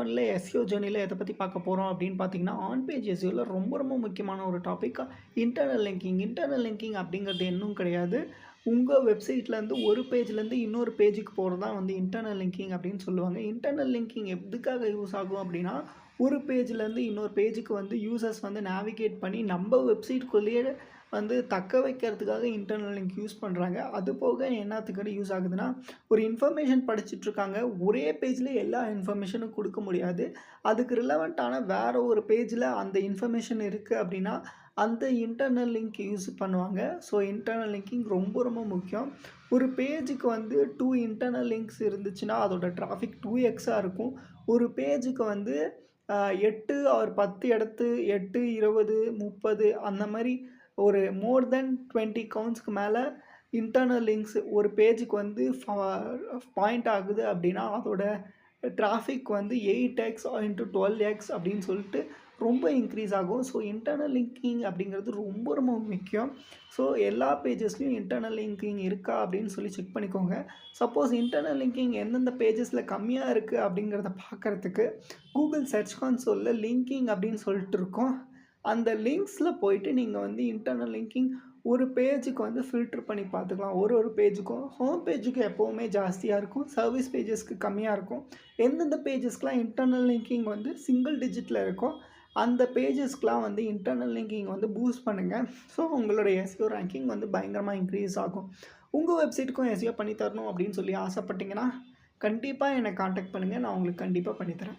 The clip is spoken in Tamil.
1 எஸ்இஓ ஜர்னில எத பத்தி பார்க்க போறோம் அப்படின்னு பார்த்தீங்கன்னா, ஆன் பேஜ் எஸ்இஓல ரொம்ப ரொம்ப முக்கியமான ஒரு topic internal linking. Internal linking அப்படிங்கிறது இன்னும் கிடையாது. உங்க வெப்சைட்லேருந்து ஒரு பேஜ்லேருந்து இன்னொரு பேஜுக்கு போறது தான் வந்து இன்டர்னல் லிங்கிங் அப்படின்னு சொல்லுவாங்க. இன்டர்னல் லிங்கிங் எதுக்காக யூஸ் ஆகும் அப்படின்னா, ஒரு பேஜ்லேருந்து இன்னொரு பேஜுக்கு வந்து யூசர்ஸ் வந்து நேவிகேட் பண்ணி நம்ம வெப்சைட்குள்ளேயே வந்து தக்க வைக்கிறதுக்காக இன்டர்னல் லிங்க் யூஸ் பண்ணுறாங்க. அது போக என்னத்துக்கு யூஸ் ஆகுதுன்னா, ஒரு இன்ஃபர்மேஷன் படிச்சுட்ருக்காங்க. ஒரே பேஜில் எல்லா இன்ஃபர்மேஷனும் கொடுக்க முடியாது. அதுக்கு ரிலவெண்ட்டான வேறு ஒரு பேஜில் அந்த இன்ஃபர்மேஷன் இருக்குது அப்படின்னா, அந்த இன்டர்னல் லிங்க் யூஸ் பண்ணுவாங்க. ஸோ இன்டர்னல் லிங்கிங் ரொம்ப ரொம்ப முக்கியம். ஒரு பேஜுக்கு வந்து 2 இன்டர்னல் லிங்க்ஸ் இருந்துச்சுன்னா, அதோட டிராஃபிக் 2x இருக்கும். ஒரு பேஜுக்கு வந்து 8 ஆர் 10 எடுத்து 8, 20, 30 அந்த மாரி ஒரு மோர் தென் 20 கவுண்ட்ஸ்க்கு மேலே இன்டர்னல் லிங்க்ஸ் ஒரு பேஜுக்கு வந்து பாயிண்ட் ஆகுது அப்படின்னா, அதோட டிராஃபிக் வந்து 8x இன்ட்டு 12x அப்படின்னு சொல்லிட்டு ரொம்ப இன்க்ரீஸ் ஆகும். ஸோ இன்டர்னல் லிங்கிங் அப்படிங்கிறது ரொம்ப ரொம்ப முக்கியம். ஸோ எல்லா பேஜஸ்லையும் இன்டர்னல் லிங்கிங் இருக்கா அப்படின்னு சொல்லி செக் பண்ணிக்கோங்க. சப்போஸ் இன்டர்னல் லிங்கிங் எந்தெந்த பேஜஸில் கம்மியாக இருக்குது அப்படிங்கிறத பார்க்குறதுக்கு கூகுள் சர்ச் கான்சோலில் லிங்கிங் அப்படின்னு சொல்லிட்டு இருக்கும். அந்த லிங்க்ஸில் போயிட்டு நீங்கள் வந்து இன்டர்னல் லிங்கிங் ஒரு பேஜுக்கு வந்து ஃபில்டர் பண்ணி பார்த்துக்கலாம். ஒரு பேஜுக்கும் ஹோம் பேஜுக்கு எப்போவுமே ஜாஸ்தியாக இருக்கும். சர்வீஸ் பேஜஸ்க்கு கம்மியாக இருக்கும். எந்தெந்த பேஜஸ்க்குலாம் இன்டர்னல் லிங்கிங் வந்து சிங்கிள் டிஜிட்டில் இருக்கோ அந்த பேஜஸ்க்குலாம் வந்து இன்டர்னல் லிங்கிங் வந்து பூஸ்ட் பண்ணுங்கள். ஸோ உங்களோட எஸ்இஓ ரேங்கிங் வந்து பயங்கரமாக இன்க்ரீஸ் ஆகும். உங்கள் வெப்சைட்டுக்கும் எஸ்இஓ பண்ணி தரணும் அப்படின்னு சொல்லி ஆசைப்பட்டீங்கன்னா, கண்டிப்பாக என்னை கான்டாக்ட் பண்ணுங்கள். நான் உங்களுக்கு கண்டிப்பாக பண்ணித்தரேன்.